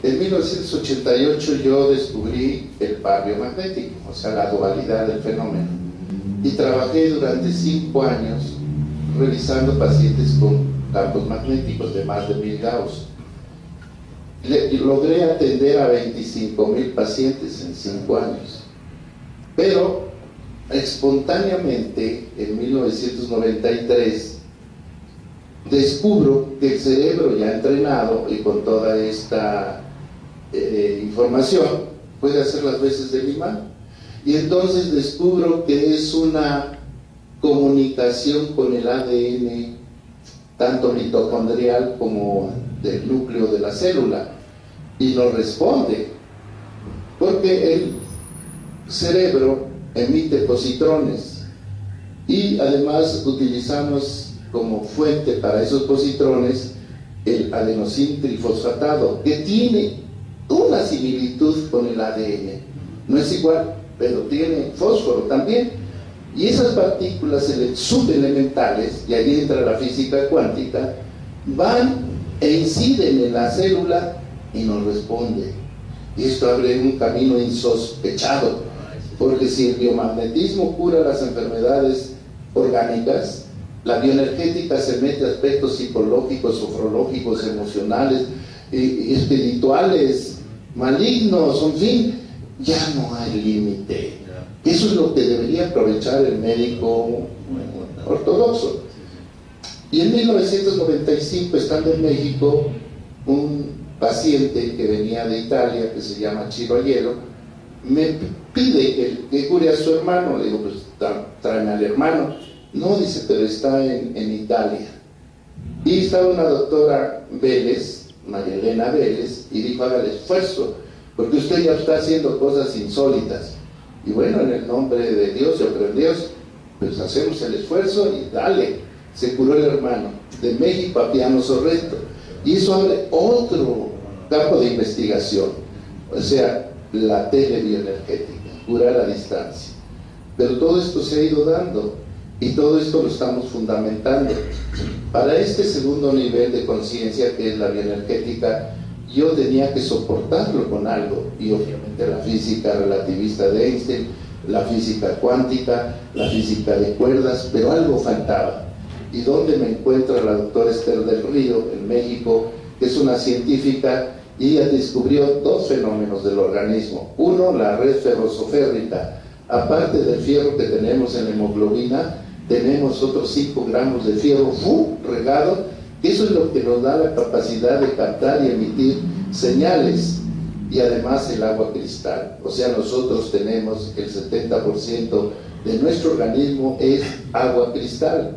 En 1988 yo descubrí el par biomagnético, o sea, la dualidad del fenómeno, y trabajé durante 5 años revisando pacientes con campos magnéticos de más de 1000 Gauss. Logré atender a 25,000 pacientes en 5 años, pero espontáneamente en 1993 descubro que el cerebro ya entrenado y con toda esta información puede hacer las veces de mi mano, y entonces descubro que es una comunicación con el ADN tanto mitocondrial como del núcleo de la célula, y nos responde porque el cerebro emite positrones y además utilizamos como fuente para esos positrones el adenosín trifosfatado, que tiene una similitud con el ADN, no es igual, pero tiene fósforo también, y esas partículas subelementales, y ahí entra la física cuántica, van e inciden en la célula y nos responde. Y esto abre un camino insospechado, porque si el biomagnetismo cura las enfermedades orgánicas, la bioenergética se mete a aspectos psicológicos, sofrológicos, emocionales, espirituales, malignos, en fin, ya no hay límite. Eso es lo que debería aprovechar el médico ortodoxo. Y en 1995, estando en México, un paciente que venía de Italia, que se llama Chiroyero, me pide que cure a su hermano. Le digo, pues tráeme al hermano. No, dice, pero está en Italia. Y estaba una doctora Vélez, María Elena Vélez, y dijo, haga el esfuerzo, porque usted ya está haciendo cosas insólitas. Y bueno, en el nombre de Dios, yo creo en Dios, pues hacemos el esfuerzo y dale. Se curó el hermano, de México a Piano Sorrento. Y eso abre otro campo de investigación, o sea, la telebioenergética, curar a distancia. Pero todo esto se ha ido dando, y todo esto lo estamos fundamentando. Para este segundo nivel de conciencia, que es la bioenergética, yo tenía que soportarlo con algo, y obviamente la física relativista de Einstein, la física cuántica, la física de cuerdas, pero algo faltaba. ¿Y dónde me encuentra la doctora Esther del Río, en México, que es una científica, y ella descubrió 2 fenómenos del organismo? Uno, la red ferrosoférrica. Aparte del fierro que tenemos en la hemoglobina, tenemos otros 5 gramos de fierro regado. Eso es lo que nos da la capacidad de captar y emitir señales. Y además el agua cristal. O sea, nosotros tenemos el 70% de nuestro organismo es agua cristal.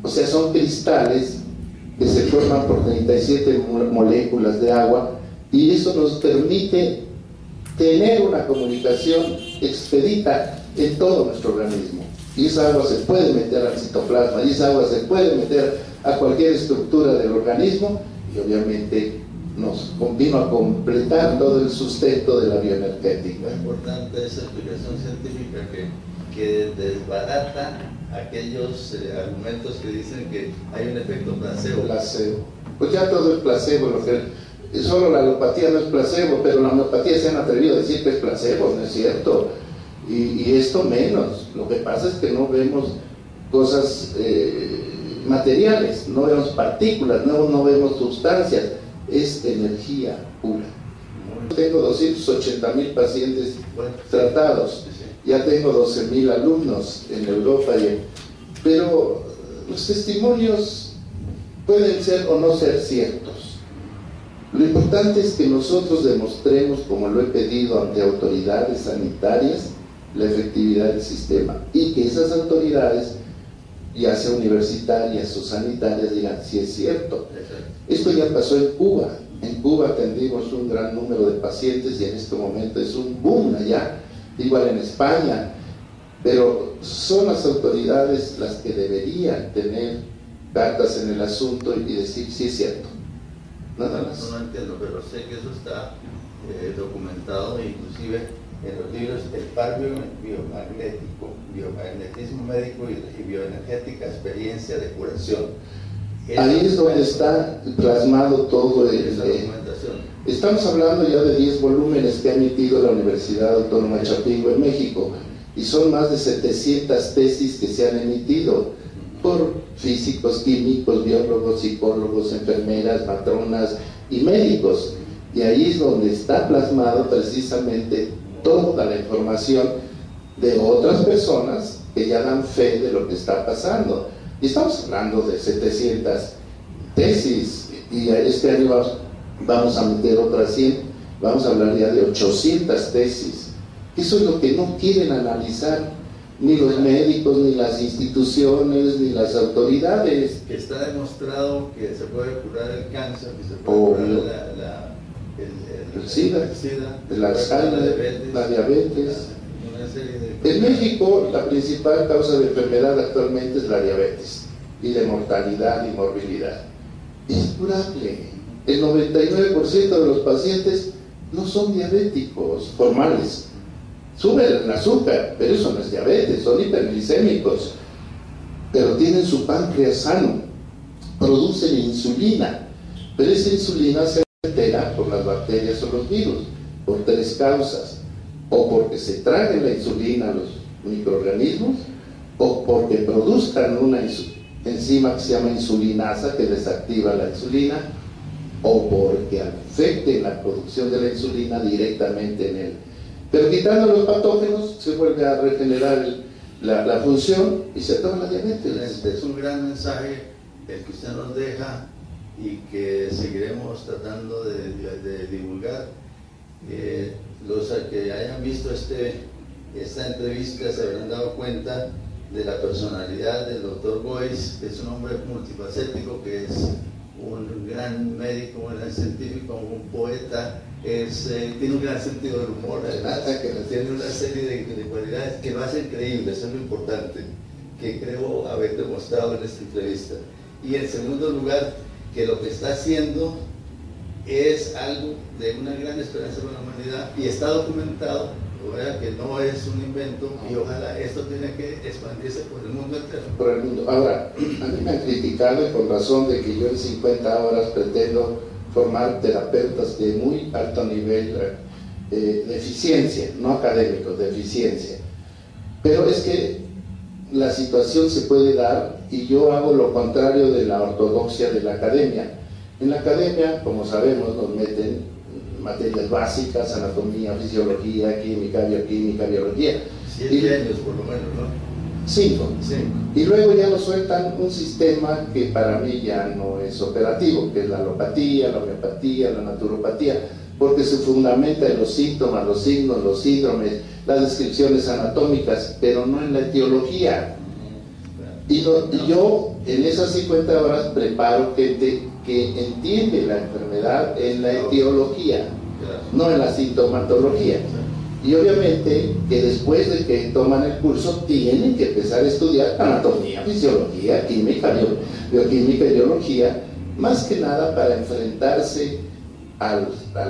O sea, son cristales que se forman por 37 moléculas de agua, y eso nos permite tener una comunicación expedita en todo nuestro organismo. Y esa agua se puede meter al citoplasma, y esa agua se puede meter a cualquier estructura del organismo, y obviamente nos vino a completar todo el sustento de la bioenergética. Muy importante esa explicación científica que desbarata aquellos argumentos que dicen que hay un efecto placebo. Placebo. Pues ya todo es placebo, solo la alopatía no es placebo, pero la homeopatía se han atrevido a decir que es placebo, ¿no es cierto? Y esto menos. Lo que pasa es que no vemos cosas materiales, no vemos partículas, no vemos sustancias, es energía pura. Tengo 280,000 pacientes tratados, ya tengo 12,000 alumnos en Europa, pero los testimonios pueden ser o no ser ciertos. Lo importante es que nosotros demostremos, como lo he pedido ante autoridades sanitarias, la efectividad del sistema, y que esas autoridades, ya sea universitarias o sanitarias, digan si es cierto. Esto ya pasó en Cuba. En Cuba atendimos un gran número de pacientes, y en este momento es un boom allá, igual en España, pero son las autoridades las que deberían tener cartas en el asunto y decir si es cierto. Nada más. No entiendo, pero sé que eso está documentado, inclusive en los libros El par biomagnético, biomagnetismo médico y bioenergética, experiencia de curación. Ahí es donde está plasmado todo esa documentación. Estamos hablando ya de 10 volúmenes que ha emitido la Universidad Autónoma de Chapingo en México, y son más de 700 tesis que se han emitido por físicos, químicos, biólogos, psicólogos, enfermeras, matronas y médicos. Y ahí es donde está plasmado precisamente toda la información de otras personas que ya dan fe de lo que está pasando. Y estamos hablando de 700 tesis, y este año vamos a meter otras 100, vamos a hablar ya de 800 tesis. Eso es lo que no quieren analizar ni los médicos, ni las instituciones, ni las autoridades. Que está demostrado que se puede curar el cáncer, que se puede curar el SIDA, el Alzheimer, la diabetes. Una serie de... En México, la principal causa de enfermedad actualmente es la diabetes, y de mortalidad y morbilidad. Es curable. El 99% de los pacientes no son diabéticos formales. Suben el azúcar, pero eso no es diabetes, son hiperglicémicos, pero tienen su páncreas sano, producen insulina, pero esa insulina se altera por las bacterias o los virus, por 3 causas: o porque se traguen la insulina los microorganismos, o porque produzcan una enzima que se llama insulinasa que desactiva la insulina, o porque afecten la producción de la insulina directamente en él. Pero quitando los patógenos se vuelve a regenerar la función y se toma la diabetes. Es un gran mensaje el que usted nos deja y que seguiremos tratando de divulgar. Los que hayan visto esta entrevista se habrán dado cuenta de la personalidad del Dr. Boyce, que es un hombre multifacético, que es un gran médico, un gran científico, un poeta, tiene un gran sentido del humor, además, tiene una serie de cualidades que lo hacen creíble. Eso es lo importante, que creo haber demostrado en esta entrevista. Y en segundo lugar, que lo que está haciendo es algo de una gran esperanza para la humanidad, y está documentado, ¿verdad? Que no es un invento, y ojalá esto tiene que expandirse por el mundo entero. Por el mundo. Ahora, a mí me han criticado, y con razón, de que yo en 50 horas pretendo formar terapeutas de muy alto nivel de eficiencia, no académicos, de eficiencia. Pero es que la situación se puede dar, y yo hago lo contrario de la ortodoxia de la academia. En la academia, como sabemos, nos meten materias básicas: anatomía, fisiología, química, bioquímica, biología. 7 años por lo menos, ¿no? 5. Y luego ya nos sueltan un sistema que para mí ya no es operativo, que es la alopatía, la homeopatía, la naturopatía, porque se fundamenta en los síntomas, los signos, los síndromes, las descripciones anatómicas, pero no en la etiología. Y yo en esas 50 horas preparo gente que entiende la enfermedad en la etiología, no en la sintomatología. Y obviamente que después de que toman el curso tienen que empezar a estudiar anatomía, fisiología, química, bioquímica y biología, más que nada para enfrentarse a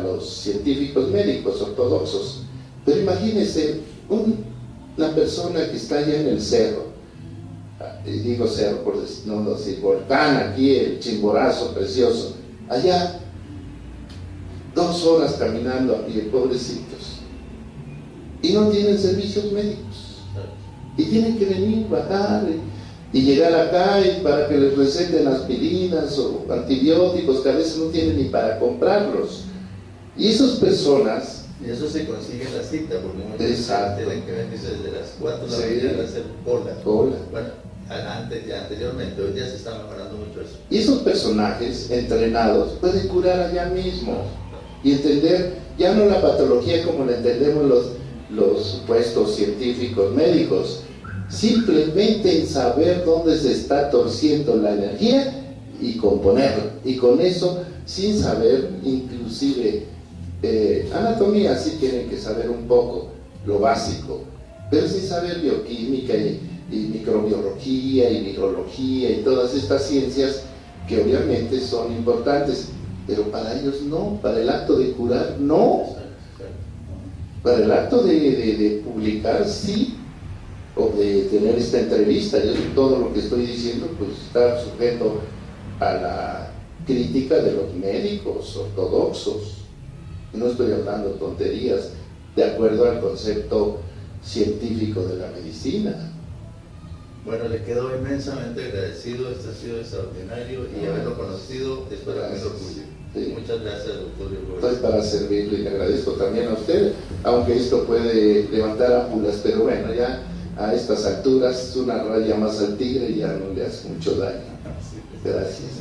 los científicos médicos ortodoxos. Pero imagínense una persona que está allá en el cerro, y digo cerro por no decir volcán, aquí el Chimborazo precioso, allá 2 horas caminando a pie, pobrecitos, y no tienen servicios médicos, y tienen que venir, bajar y llegar acá y para que les receten aspirinas o antibióticos que a veces no tienen ni para comprarlos. Y esas personas... Y eso se consigue en la cita, porque muchos tienen que venir desde las 4 de la mañana a hacer cola. Bueno, anteriormente, hoy día se está mejorando mucho eso. Y esos personajes entrenados pueden curar allá mismo y entender ya no la patología como la entendemos los supuestos científicos médicos, simplemente en saber dónde se está torciendo la energía y componerla, y con eso, sin saber inclusive anatomía, sí tienen que saber un poco lo básico, pero sin saber bioquímica y microbiología y virología y todas estas ciencias que obviamente son importantes, pero para ellos no, para el acto de curar no, para el acto de publicar sí, o de tener esta entrevista. Yo todo lo que estoy diciendo pues está sujeto a la crítica de los médicos ortodoxos, No estoy hablando tonterías, de acuerdo al concepto científico de la medicina. Bueno, le quedo inmensamente agradecido, esto ha sido extraordinario y haberlo conocido es para mí un orgullo. Sí. Muchas gracias, doctor. Estoy para servirle y le agradezco también a usted, aunque esto puede levantar ámpulas, pero bueno, ya a estas alturas una raya más al tigre ya no le hace mucho daño. Gracias.